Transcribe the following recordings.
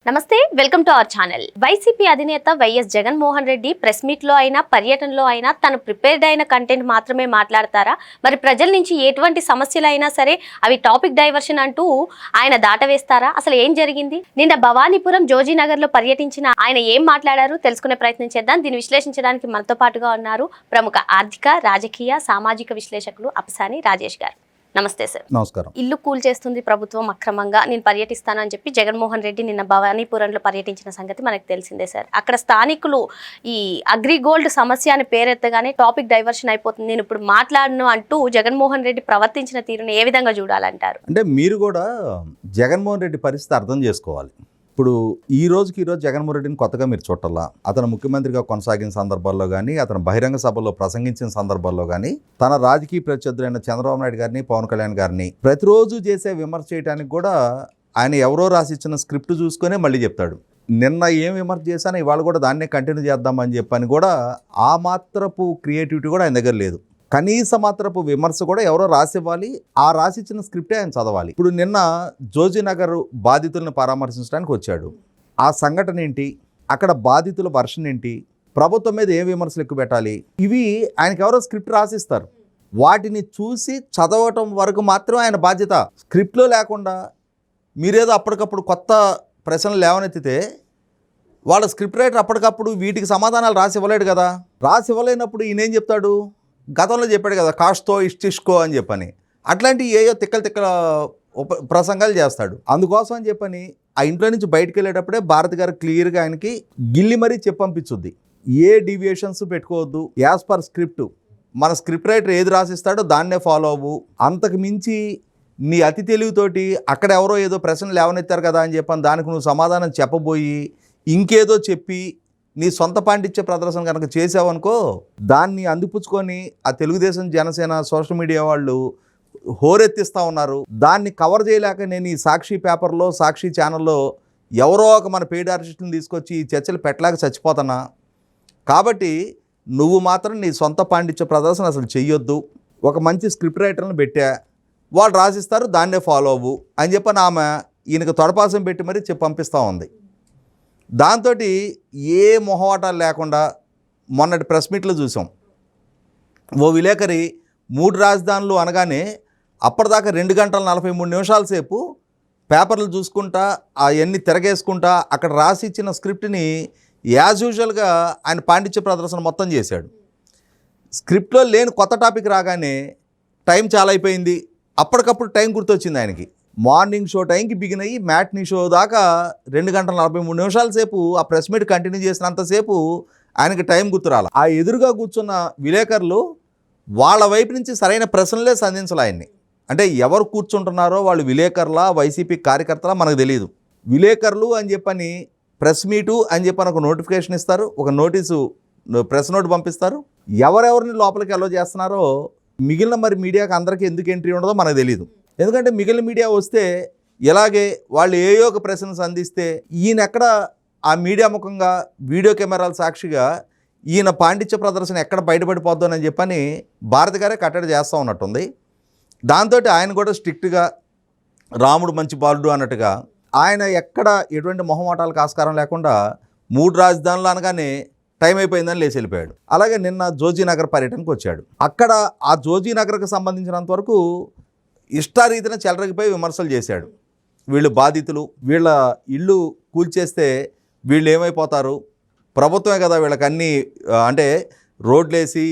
నమస్తే, welcome to our channel. YCP అధినేత YS Jaganmohan Reddy press meet లో అయినా పర్యటనలో అయినా తను ప్రిపేర్డ్ అయిన కంటెంట్ మాత్రమే మాట్లాడతారా? మరి ప్రజల నుంచి ఎటువంటి సమస్యలు అయినా సరే అవి టాపిక్ డైవర్షన్ అంటూ ఆయన దాటవేస్తారా? అసలు ఏం జరిగింది? నిన్న భవానీపురం జోజీనగర్ లో పర్యటించిన ఆయన ఏం మాట్లాడారు తెలుసుకునే ప్రయత్నం చేద్దాం. దీన్ని విశ్లేషించడానికి మనతో పాటుగా ఉన్నారు ప్రముఖ ఆర్థిక, రాజకీయ, సామాజిక విశ్లేషకులు అప్పసాని రాజేష్ గారు. నమస్తే సార్. నమస్కారం. ఇల్లు కూల్చేస్తుంది ప్రభుత్వం అక్రమంగా, నేను పర్యటిస్తాను అని చెప్పి జగన్మోహన్ రెడ్డి నిన్న భవానీపురంలో పర్యటించిన సంగతి మనకు తెలిసిందే సార్. అక్కడ స్థానికులు ఈ అగ్రిగోల్డ్ సమస్య అని పేరెత్తగానే టాపిక్ డైవర్షన్ అయిపోతుంది, నేను ఇప్పుడు మాట్లాడను అంటూ జగన్మోహన్ రెడ్డి ప్రవర్తించిన తీరును ఏ విధంగా చూడాలంటారు? అంటే మీరు కూడా జగన్మోహన్ రెడ్డి పరిస్థితి అర్థం చేసుకోవాలి. ఇప్పుడు ఈ రోజు జగన్మోహన్ రెడ్డిని కొత్తగా మీరు చూడాలా. అతను ముఖ్యమంత్రిగా కొనసాగిన సందర్భాల్లో కానీ, అతను బహిరంగ సభల్లో ప్రసంగించిన సందర్భాల్లో కానీ, తన రాజకీయ ప్రత్యర్థులైన చంద్రబాబు నాయుడు గారిని, పవన్ కళ్యాణ్ గారిని ప్రతిరోజు చేసే విమర్శ చేయడానికి కూడా ఆయన ఎవరో రాసిచ్చిన స్క్రిప్ట్ చూసుకునే మళ్ళీ చెప్తాడు. నిన్న ఏం విమర్శ చేశానో ఇవాళ కూడా దాన్నే కంటిన్యూ చేద్దామని చెప్పని కూడా ఆ మాత్రపు క్రియేటివిటీ కూడా ఆయన దగ్గర లేదు. కనీస మాత్రపు విమర్శ కూడా ఎవరో రాసివ్వాలి, ఆ రాసిచ్చిన స్క్రిప్టే ఆయన చదవాలి. ఇప్పుడు నిన్న జోజీనగర్ బాధితులను పరామర్శించడానికి వచ్చాడు. ఆ సంఘటన ఏంటి, అక్కడ బాధితుల వర్షన్ ఏంటి, ప్రభుత్వం మీద ఏ విమర్శలు ఎక్కువ పెట్టాలి, ఇవి ఆయనకి ఎవరో స్క్రిప్ట్ రాసిస్తారు. వాటిని చూసి చదవటం వరకు మాత్రం ఆయన బాధ్యత. స్క్రిప్ట్లో లేకుండా మీరేదో అప్పటికప్పుడు కొత్త ప్రశ్నలు లేవనెత్తితే వాళ్ళ స్క్రిప్ట్ రైటర్ అప్పటికప్పుడు వీటికి సమాధానాలు రాసి ఇవ్వలేడు కదా. రాసి ఇవ్వలేనప్పుడు ఈయనేం చెప్తాడు? గతంలో చెప్పాడు కదా, కాస్తో ఇష్టిష్కో అని చెప్పని, అట్లాంటి ఏయో తిక్కల ప్రసంగాలు చేస్తాడు. అందుకోసం అని చెప్పని ఆ ఇంట్లో నుంచి బయటకు వెళ్ళేటప్పుడే భారతి గారు క్లియర్గా ఆయనకి గిల్లి మరీ చెప్పంపించుద్ది. ఏ డీవియేషన్స్ పెట్టుకోవద్దు, యాజ్ పర్ స్క్రిప్ట్, మన స్క్రిప్ట్ రైటర్ ఏది రాసిస్తాడో దాన్నే ఫాలో అవ్వు. అంతకు మించి నీ అతి తెలివితోటి అక్కడ ఎవరో ఏదో ప్రశ్నలు లేవనెత్తారు కదా అని చెప్పని దానికి నువ్వు సమాధానం చెప్పబోయి ఇంకేదో చెప్పి నీ సొంత పాండిత్య ప్రదర్శన కనుక చేసావనుకో, దాన్ని అందిపుచ్చుకొని ఆ తెలుగుదేశం, జనసేన, సోషల్ మీడియా వాళ్ళు హోరెత్తిస్తూ ఉన్నారు. దాన్ని కవర్ చేయలేక నేను ఈ సాక్షి పేపర్లో, సాక్షి ఛానల్లో ఎవరో ఒక మన పెయిడ్ ఆర్టిస్టులను తీసుకొచ్చి ఈ చర్చలు పెట్టలేక చచ్చిపోతున్నా. కాబట్టి నువ్వు మాత్రం నీ సొంత పాండిత్య ప్రదర్శన అసలు చెయ్యొద్దు. ఒక మంచి స్క్రిప్ట్ రైటర్ని పెట్టా, వాళ్ళు రాసిస్తారు, దాన్నే ఫాలో అవ్వు అని చెప్పని ఆమె ఈయనకు తొడపాసం పెట్టి మరీ పంపిస్తూ ఉంది. దాంతో ఏ మొహమాటాలు లేకుండా మొన్నటి ప్రెస్ మీట్లో చూసాం. ఓ విలేకరి 3 రాజధానులు అనగానే అప్పటిదాకా 2 గంటల 43 నిమిషాల సేపు పేపర్లు చూసుకుంటా అవన్నీ తిరగేసుకుంటా అక్కడ రాసి ఇచ్చిన స్క్రిప్ట్ని యాజ్ యూజువల్గా ఆయన పాండిత్య ప్రదర్శన మొత్తం చేశాడు. స్క్రిప్ట్లో లేని కొత్త టాపిక్ రాగానే టైం చాలా అయిపోయింది, అప్పటికప్పుడు టైం గుర్తొచ్చింది ఆయనకి. మార్నింగ్ షో టైంకి బిగిన్ అయ్యి మ్యాట్నీ షో దాకా 2 గంటల 43 నిమిషాల సేపు ఆ ప్రెస్ మీట్ కంటిన్యూ చేసినంతసేపు ఆయనకి టైం గుర్తురాల. ఆ ఎదురుగా కూర్చున్న విలేకరులు వాళ్ళ వైపు నుంచి సరైన ప్రశ్నలే సంధించాలి ఆయన్ని. అంటే ఎవరు కూర్చుంటున్నారో వాళ్ళు విలేకరులా, వైసీపీ కార్యకర్తలా మనకు తెలియదు. విలేకరులు అని చెప్పని ప్రెస్ మీటు అని చెప్పని ఒక నోటిఫికేషన్ ఇస్తారు, ఒక నోటీసు ప్రెస్ నోట్ పంపిస్తారు. ఎవరెవరిని లోపలికి అలో చేస్తున్నారో మిగిలిన మరి మీడియాకి అందరికీ ఎందుకు ఎంట్రీ ఉండదో మనకు తెలియదు. ఎందుకంటే మిగిలిన మీడియా వస్తే ఇలాగే వాళ్ళు ఏయో ఒక ప్రశ్నలు సంధిస్తే ఈయన ఎక్కడ ఆ మీడియా ముఖంగా వీడియో కెమెరాల సాక్షిగా ఈయన పాండిత్య ప్రదర్శన ఎక్కడ బయటపడిపోద్దని చెప్పని భారతి గారే కట్టడి చేస్తూ ఉన్నట్టుంది. దాంతో ఆయన కూడా స్ట్రిక్ట్గా రాముడు మంచి బాలుడు అన్నట్టుగా ఆయన ఎక్కడ ఎటువంటి మొహమాటాలకు ఆస్కారం లేకుండా 3 రాజధానులు అనగానే టైం అయిపోయిందని లేచి వెళ్ళిపోయాడు. అలాగే నిన్న జోజీనగర్ పర్యటనకు వచ్చాడు. అక్కడ ఆ జోజీనగర్కి సంబంధించినంత వరకు ఇష్టారీతిన చెలరగిపోయి విమర్శలు చేశాడు. వీళ్ళు బాధితులు, వీళ్ళ ఇల్లు కూల్చేస్తే వీళ్ళు ఏమైపోతారు, ప్రభుత్వమే కదా వీళ్ళకి అన్నీ అంటే రోడ్లు వేసి,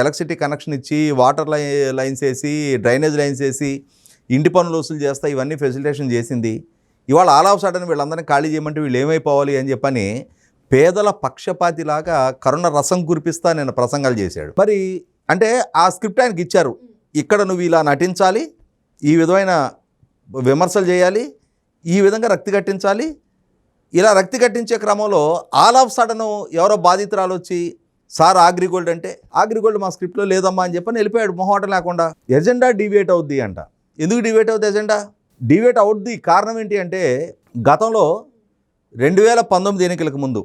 ఎలక్ట్రిసిటీ కనెక్షన్ ఇచ్చి, వాటర్ లైన్స్ వేసి, డ్రైనేజ్ లైన్స్ వేసి, ఇంటి పనులు వసూలు చేస్తా ఇవన్నీ ఫెసిలిటేషన్ చేసింది. ఇవాళ ఆల్ ఆఫ్ సడన్ వీళ్ళందరినీ ఖాళీ చేయమంటే వీళ్ళు ఏమైపోవాలి అని చెప్పని పేదల పక్షపాతిలాగా కరుణ రసం కురిపిస్తా నేను ప్రసంగాలు చేశాడు. మరి అంటే ఆ స్క్రిప్ట్ ఆయనకి ఇచ్చారు, ఇక్కడ నువ్వు ఇలా నటించాలి, ఈ విధమైన విమర్శలు చేయాలి, ఈ విధంగా రక్తి కట్టించాలి. ఇలా రక్తి కట్టించే క్రమంలో ఆల్ ఆఫ్ సడన్ ఎవరో బాధితురాలు వచ్చి సార్ అగ్రిగోల్డ్ అంటే అగ్రిగోల్డ్ మా స్క్రిప్ట్లో లేదమ్మా అని చెప్పని వెళ్ళిపోయాడు మొహమాట లేకుండా. ఎజెండా డివేట్ అవుద్ది అంట. ఎందుకు డివేట్ అవుద్ది? ఎజెండా డివేట్ అవుద్ది కారణం ఏంటి అంటే, గతంలో 2019 ఎన్నికలకు ముందు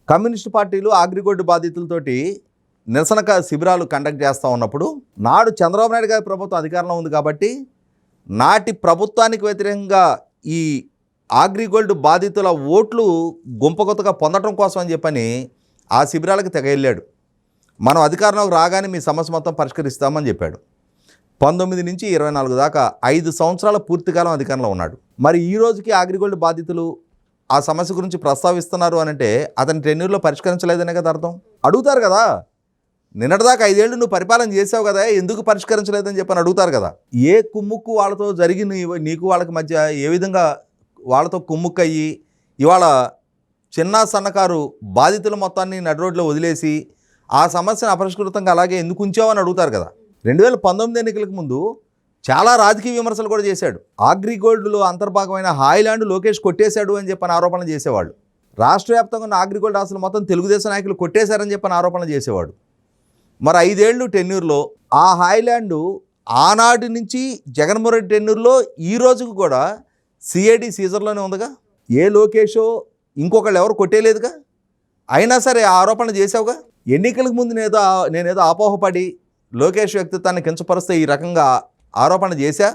కమ్యూనిస్టు పార్టీలు అగ్రిగోల్డ్ బాధితులతోటి నిరసన శిబిరాలు కండక్ట్ చేస్తూ ఉన్నప్పుడు నాడు చంద్రబాబు నాయుడు గారి ప్రభుత్వం అధికారంలో ఉంది కాబట్టి నాటి ప్రభుత్వానికి వ్యతిరేకంగా ఈ అగ్రిగోల్డ్ బాధితుల ఓట్లు గుంపకొత్తగా పొందడం కోసం అని చెప్పని ఆ శిబిరాలకు తెగ వెళ్ళాడు. మనం అధికారంలోకి రాగానే మీ సమస్య మొత్తం పరిష్కరిస్తామని చెప్పాడు. 19 నుంచి 24 దాకా 5 సంవత్సరాల పూర్తికాలం అధికారంలో ఉన్నాడు. మరి ఈ రోజుకి అగ్రిగోల్డ్ బాధితులు ఆ సమస్య గురించి ప్రస్తావిస్తున్నారు అని అంటే అతని టెన్యూర్లో పరిష్కరించలేదనే కదా అర్థం. అడుగుతారు కదా, నిన్నటిదాకా 5 ఏళ్ళు నువ్వు పరిపాలన చేసావు కదా, ఎందుకు పరిష్కరించలేదని చెప్పని అడుగుతారు కదా. ఏ కుమ్ముక్కు వాళ్ళతో జరిగి నీకు వాళ్ళకి మధ్య ఏ విధంగా వాళ్ళతో కుమ్ముక్కయ్యి ఇవాళ చిన్న సన్నకారు బాధితుల మొత్తాన్ని నడి రోడ్లో వదిలేసి ఆ సమస్యను అపరిష్కృతంగా అలాగే ఎందుకు ఉంచావని అడుగుతారు కదా. 2019 ఎన్నికలకు ముందు చాలా రాజకీయ విమర్శలు కూడా చేశాడు. అగ్రిగోల్డ్లో అంతర్భాగమైన హాయిలాండ్ లోకేష్ కొట్టేశాడు అని చెప్పని ఆరోపణలు చేసేవాడు. రాష్ట్ర వ్యాప్తంగా ఉన్న అగ్రిగోల్డ్ ఆస్తులు మొత్తం తెలుగుదేశం నాయకులు కొట్టేశారని చెప్పని ఆరోపణలు చేసేవాడు. మరి 5 ఏళ్ళు టెన్యూర్లో ఆ హాయిలాండ్ ఆనాటి నుంచి జగన్మోహన్ రెడ్డి టెన్యూర్లో ఈ రోజుకు కూడా సిఐడి సీజర్లోనే ఉందిగా. ఏ లోకేషో ఇంకొకళ్ళు ఎవరు కొట్టేలేదుగా. అయినా సరే ఆ ఆరోపణలు చేసావుగా. ఎన్నికలకు ముందు నేనేదో అపోహపడి లోకేష్ వ్యక్తిత్వాన్ని కించపరుస్తే ఈ రకంగా ఆరోపణ చేశా.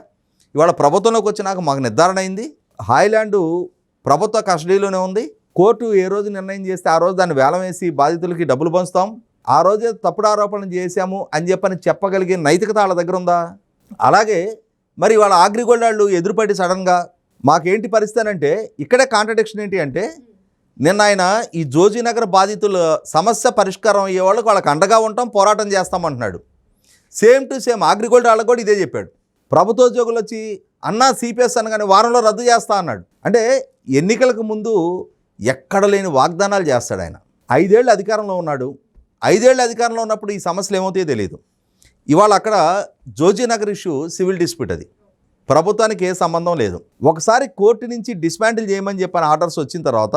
ఇవాళ ప్రభుత్వంలోకి వచ్చినాక మాకు నిర్ధారణ అయింది, హాయిలాండ్ ప్రభుత్వ కస్టడీలోనే ఉంది. కోర్టు ఏ రోజు నిర్ణయం చేస్తే ఆ రోజు దాన్ని వేలం వేసి బాధితులకి డబ్బులు పంచుతాం. ఆ రోజే తప్పుడు ఆరోపణలు చేశాము అని చెప్పని చెప్పగలిగే నైతికత వాళ్ళ దగ్గర ఉందా? అలాగే మరి వాళ్ళ అగ్రిగోల్డ్ వాళ్ళు ఎదురుపడి సడన్గా మాకేంటి పరిస్థితి అంటే ఇక్కడే కాంట్రడిక్షన్ ఏంటి అంటే నిన్న ఆయన ఈ జోజీనగర్ బాధితుల సమస్య పరిష్కారం అయ్యే వాళ్ళకి అండగా ఉంటాం, పోరాటం చేస్తామంటున్నాడు. సేమ్ టు సేమ్ అగ్రిగోల్డ్ వాళ్ళకు కూడా ఇదే చెప్పాడు. ప్రభుత్వోద్యోగులు వచ్చి అన్నా సిపిఎస్ అనగానే వారంలో రద్దు చేస్తా అన్నాడు. అంటే ఎన్నికలకు ముందు ఎక్కడ లేని వాగ్దానాలు చేస్తాడు ఆయన. 5 ఏళ్ళు అధికారంలో ఉన్నాడు. 5 ఏళ్ళు అధికారంలో ఉన్నప్పుడు ఈ సమస్యలు ఏమవుతాయో తెలియదు. ఇవాళ అక్కడ జోజీనగర్ ఇష్యూ సివిల్ డిస్ప్యూట్, అది ప్రభుత్వానికి ఏ సంబంధం లేదు. ఒకసారి కోర్టు నుంచి డిస్మాంటిల్ చేయమని చెప్పని ఆర్డర్స్ వచ్చిన తర్వాత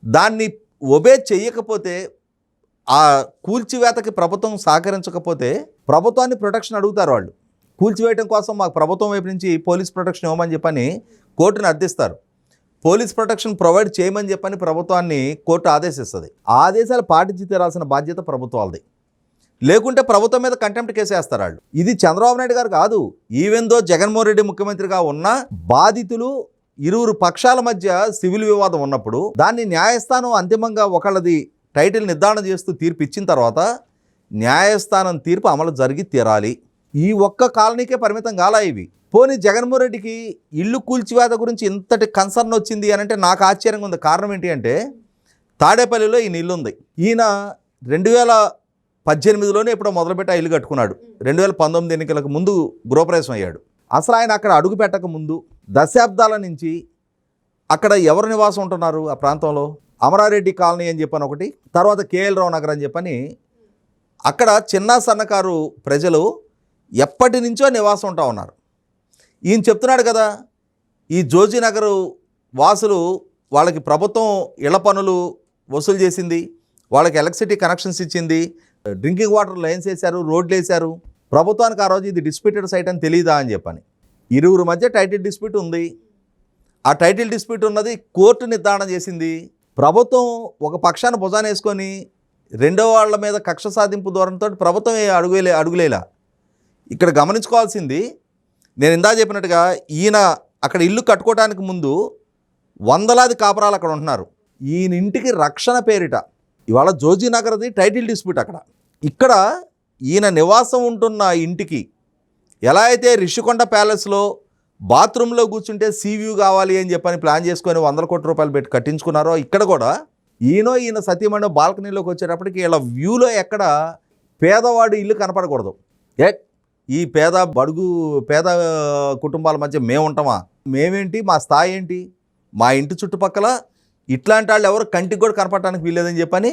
దాన్ని ఒబే చెయ్యకపోతే, ఆ కూల్చివేతకి ప్రభుత్వం సహకరించకపోతే ప్రభుత్వాన్ని ప్రొటెక్షన్ అడుగుతారు వాళ్ళు. కూల్చివేయడం కోసం మాకు ప్రభుత్వం వైపు నుంచి పోలీస్ ప్రొటెక్షన్ ఇవ్వమని చెప్పని కోర్టును అర్థిస్తారు. పోలీస్ ప్రొటెక్షన్ ప్రొవైడ్ చేయమని చెప్పని ప్రభుత్వాన్ని కోర్టు ఆదేశిస్తుంది. ఆ ఆదేశాలు పాటించి తీరాల్సిన బాధ్యత ప్రభుత్వాలది. లేకుంటే ప్రభుత్వం మీద కంటెంప్ట్ కేసు వేస్తారు వాళ్ళు. ఇది చంద్రబాబు నాయుడు గారు కాదు. ఈవెన్ దో జగన్మోహన్ రెడ్డి ముఖ్యమంత్రిగా ఉన్న బాధితులు ఇరువురు పక్షాల మధ్య సివిల్ వివాదం ఉన్నప్పుడు దాన్ని న్యాయస్థానం అంతిమంగా ఒకళ్ళది టైటిల్ నిర్ధారణ చేస్తూ తీర్పు ఇచ్చిన తర్వాత న్యాయస్థానం తీర్పు అమలు జరిగి తీరాలి. ఈ ఒక్క కాలనీకే పరిమితం కాలా ఇవి. పోనీ జగన్మోహన్ రెడ్డికి ఇల్లు కూల్చివేత గురించి ఇంతటి కన్సర్న్ వచ్చింది అని అంటే నాకు ఆశ్చర్యంగా ఉంది. కారణం ఏంటి అంటే తాడేపల్లిలో ఈయన ఇల్లు ఉంది. ఈయన 2018లోనే ఎప్పుడో మొదలుపెట్టి ఆ ఇల్లు కట్టుకున్నాడు. 2019 ఎన్నికలకు ముందు గృహప్రవేశం అయ్యాడు. అసలు ఆయన అక్కడ అడుగు పెట్టక ముందు దశాబ్దాల నుంచి అక్కడ ఎవరు నివాసం ఉంటున్నారు ఆ ప్రాంతంలో? అమరారెడ్డి కాలనీ అని చెప్పని ఒకటి, తర్వాత కేఎల్ రావు నగర్ అని చెప్పని అక్కడ చిన్న సన్నకారు ప్రజలు ఎప్పటి నుంచో నివాసం ఉంటా ఉన్నారు. ఈయన చెప్తున్నాడు కదా, ఈ జోజీనగర్ వాసులు వాళ్ళకి ప్రభుత్వం ఇళ్ల పనులు వసూలు చేసింది, వాళ్ళకి ఎలక్ట్రిసిటీ కనెక్షన్స్ ఇచ్చింది, డ్రింకింగ్ వాటర్ లైన్స్ వేశారు, రోడ్లు వేశారు. ప్రభుత్వానికి ఆ రోజు ఇది డిస్ప్యూటెడ్ సైట్ అని తెలియదా అని చెప్పని. ఇరువురు మధ్య టైటిల్ డిస్ప్యూట్ ఉంది. ఆ టైటిల్ డిస్ప్యూట్ ఉన్నది కోర్టు నిర్ధారణ చేసింది. ప్రభుత్వం ఒక పక్షాన్ని భుజాన్ని వేసుకొని రెండో వాళ్ళ మీద కక్ష సాధింపు ధోరణితో ప్రభుత్వం అడుగులేలా. ఇక్కడ గమనించుకోవాల్సింది, నేను ఇందా చెప్పినట్టుగా ఈయన అక్కడ ఇల్లు కట్టుకోవడానికి ముందు వందలాది కాపురాలు అక్కడ ఉంటున్నారు. ఈయన ఇంటికి రక్షణ పేరిట ఇవాళ జోజీనగర్ది టైటిల్ డిస్ప్యూట్ అక్కడ. ఇక్కడ ఈయన నివాసం ఉంటున్న ఇంటికి ఎలా అయితే రిషికొండ ప్యాలెస్లో బాత్రూంలో కూర్చుంటే సీ వ్యూ కావాలి అని చెప్పని ప్లాన్ చేసుకొని 100 కోట్ల రూపాయలు పెట్టి కట్టించుకున్నారో, ఇక్కడ కూడా ఈయన సతీమణి బాల్కనీలోకి వచ్చేటప్పటికి ఇలా వ్యూలో ఎక్కడ పేదవాడు ఇల్లు కనపడకూడదు. ఈ పేద కుటుంబాల మధ్య మేము ఉంటామా? మేమేంటి, మా స్థాయి ఏంటి, మా ఇంటి చుట్టుపక్కల ఇట్లాంటి వాళ్ళు ఎవరు కంటికి కూడా కనపడటానికి వీల్లేదని చెప్పని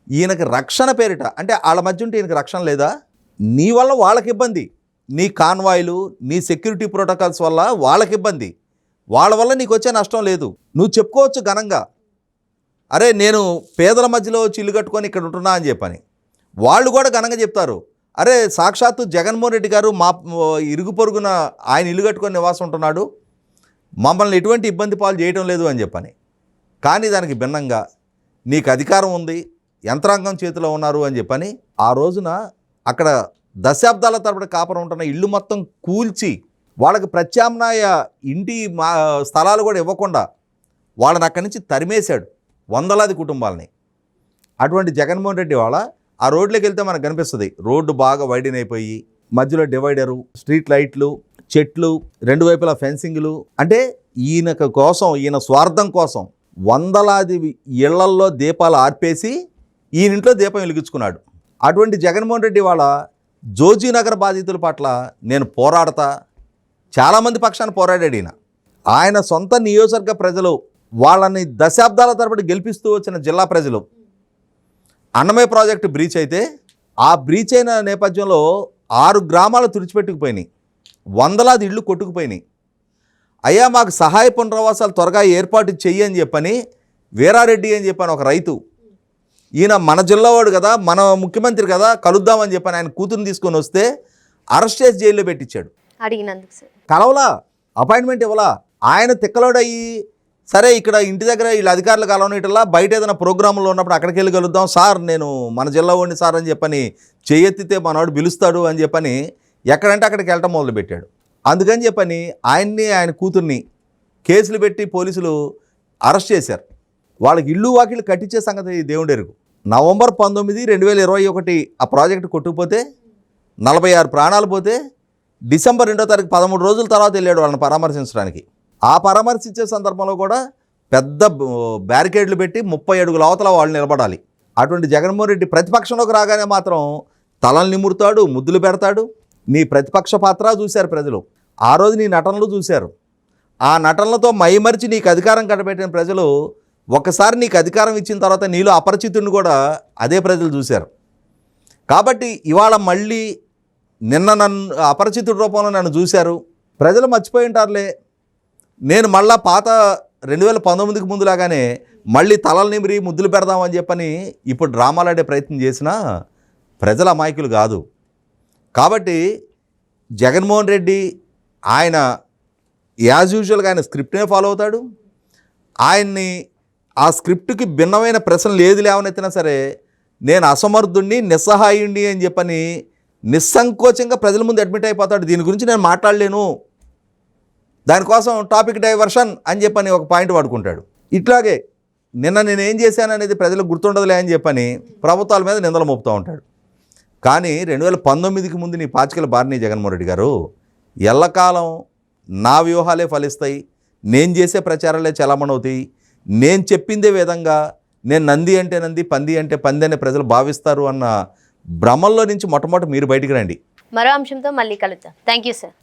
ఈయనకి రక్షణ పేరిట, అంటే వాళ్ళ మధ్య ఉంటే ఈయనకి రక్షణ లేదా? నీ వల్ల వాళ్ళకి ఇబ్బంది, నీ కాన్వాయ్లు, నీ సెక్యూరిటీ ప్రోటోకాల్స్ వల్ల వాళ్ళకి ఇబ్బంది, వాళ్ళ వల్ల నీకు వచ్చే నష్టం లేదు. నువ్వు చెప్పుకోవచ్చు ఘనంగా, అరే నేను పేదల మధ్యలో చిల్లు కట్టుకొని ఇక్కడ ఉంటున్నా అని చెప్పని. వాళ్ళు కూడా ఘనంగా చెప్తారు, అరే సాక్షాత్తు జగన్మోహన్ రెడ్డి గారు మా ఇరుగు పొరుగున ఆయన ఇల్లు కట్టుకొని నివాసం ఉంటున్నాడు, మమ్మల్ని ఎటువంటి ఇబ్బంది పాలు చేయడం లేదు అని చెప్పని. కానీ దానికి భిన్నంగా నీకు అధికారం ఉంది, యంత్రాంగం చేతిలో ఉన్నారు అని చెప్పని ఆ రోజున అక్కడ దశాబ్దాల తరబడి కాపురం ఉంటున్న ఇల్లు మొత్తం కూల్చి వాళ్ళకి ప్రత్యామ్నాయ ఇంటి స్థలాలు కూడా ఇవ్వకుండా వాళ్ళని అక్కడి నుంచి తరిమేశాడు వందలాది కుటుంబాలని. అటువంటి జగన్మోహన్ రెడ్డి వాళ్ళ ఆ రోడ్లోకి వెళ్తే మనకు కనిపిస్తుంది, రోడ్డు బాగా వైడెన్ అయిపోయి మధ్యలో డివైడరు, స్ట్రీట్ లైట్లు, చెట్లు, రెండు వైపులా ఫెన్సింగ్లు. అంటే ఈయన స్వార్థం కోసం వందలాది ఇళ్లల్లో దీపాలు ఆర్పేసి ఈయనింట్లో దీపం వెలిగించుకున్నాడు. అటువంటి జగన్మోహన్ రెడ్డి వాళ్ళ జోజీనగర్ బాధితుల పట్ల నేను పోరాడతా, చాలామంది పక్షాన పోరాడాడు ఆయన సొంత నియోజకవర్గ ప్రజలు, వాళ్ళని దశాబ్దాల తరబడి గెలిపిస్తూ వచ్చిన జిల్లా ప్రజలు అన్నమయ్య ప్రాజెక్టు బ్రీచ్ అయితే ఆ బ్రీచ్ అయిన నేపథ్యంలో 6 గ్రామాలు తుడిచిపెట్టుకుపోయినాయి, వందలాది ఇళ్ళు కొట్టుకుపోయినాయి. అయ్యా మాకు సహాయ పునరావాసాలు త్వరగా ఏర్పాటు చెయ్యి అని చెప్పని వీరారెడ్డి అని చెప్పాను ఒక రైతు, ఈయన మన జిల్లావాడు కదా, మన ముఖ్యమంత్రి కదా, కలుద్దామని చెప్పని ఆయన కూతురుని తీసుకొని వస్తే అరెస్ట్ చేసి జైల్లో పెట్టించాడు. అడిగినందుకు సార్ కలవలా, అపాయింట్మెంట్ ఇవ్వలా. ఆయన తిక్కలోడయ్యి సరే ఇక్కడ ఇంటి దగ్గర వీళ్ళ అధికారులు కలవనీటలా, బయట ఏదైనా ప్రోగ్రాంలో ఉన్నప్పుడు అక్కడికి వెళ్ళి కలుద్దాం సార్, నేను మన జిల్లా వాడిని సార్ అని చెప్పని చేయెత్తితే మనవాడు పిలుస్తాడు అని చెప్పని ఎక్కడంటే అక్కడికి వెళ్ళటం మొదలుపెట్టాడు. అందుకని చెప్పని ఆయన కూతుర్ని కేసులు పెట్టి పోలీసులు అరెస్ట్ చేశారు. వాళ్ళకి ఇల్లు వాకిళ్ళు కట్టించే సంగతి దేవుడెరుగు. నవంబర్ 19, 2021 ఆ ప్రాజెక్టు కొట్టుకుపోతే 46 ప్రాణాలు పోతే డిసెంబర్ 2వ తారీఖు 13 రోజుల తర్వాత వెళ్ళాడు వాళ్ళని పరామర్శించడానికి. ఆ పరామర్శించే సందర్భంలో కూడా పెద్ద బ్యారికేడ్లు పెట్టి 30 అడుగుల అవతల వాళ్ళు నిలబడాలి. అటువంటి జగన్మోహన్ రెడ్డి ప్రతిపక్షంలోకి రాగానే మాత్రం తలలు నిమురుతాడు, ముద్దులు పెడతాడు. నీ ప్రతిపక్ష పాత్ర చూశారు ప్రజలు, ఆ రోజు నీ నటనలు చూశారు. ఆ నటనలతో మైమరిచి నీకు అధికారం కట్టబెట్టిన ప్రజలు ఒకసారి నీకు అధికారం ఇచ్చిన తర్వాత నీలో అపరిచితుడిని కూడా అదే ప్రజలు చూశారు. కాబట్టి ఇవాళ మళ్ళీ నిన్న నన్ను అపరిచితుడి రూపంలో నన్ను చూశారు, ప్రజలు మర్చిపోయి ఉంటారులే, నేను మళ్ళా పాత 2019కి ముందులాగానే మళ్ళీ తలలు నిమిరి ముద్దులు పెడదామని చెప్పని ఇప్పుడు డ్రామాలు ఆడే ప్రయత్నం చేసినా ప్రజల అమాయకులు కాదు. కాబట్టి జగన్మోహన్ రెడ్డి ఆయన యాజ్ యూజువల్గా ఆయన స్క్రిప్ట్నే ఫాలో అవుతాడు. ఆయన్ని ఆ స్క్రిప్ట్కి భిన్నమైన ప్రశ్నలు ఏది లేవనెత్తినా సరే నేను అసమర్థుణ్ణి, నిస్సహాయుణ్ణి అని చెప్పని నిస్సంకోచంగా ప్రజల ముందు అడ్మిట్ అయిపోతాడు. దీని గురించి నేను మాట్లాడలేను, దానికోసం టాపిక్ డైవర్షన్ అని చెప్పని ఒక పాయింట్ వాడుకుంటాడు. ఇట్లాగే నిన్న నేనేం చేశాను అనేది ప్రజలకు గుర్తుండదులే అని చెప్పని ప్రభుత్వాల మీద నిందలు మోపుతూ ఉంటాడు. కానీ 2019కి ముందు నీ పాచికల బారిని జగన్మోహన్ రెడ్డి గారు ఎల్లకాలం నా వ్యూహాలే ఫలిస్తాయి, నేను చేసే ప్రచారాలే చలామణవుతాయి, నేను చెప్పిందే విధంగా నేను నంది అంటే నంది, పంది అంటే పంది అనే ప్రజలు భావిస్తారు అన్న భ్రమంలో నుంచి మొట్టమొదటి మీరు బయటికి రండి. మరో అంశంతో మళ్ళీ కలుద్దాం. Thank you sir.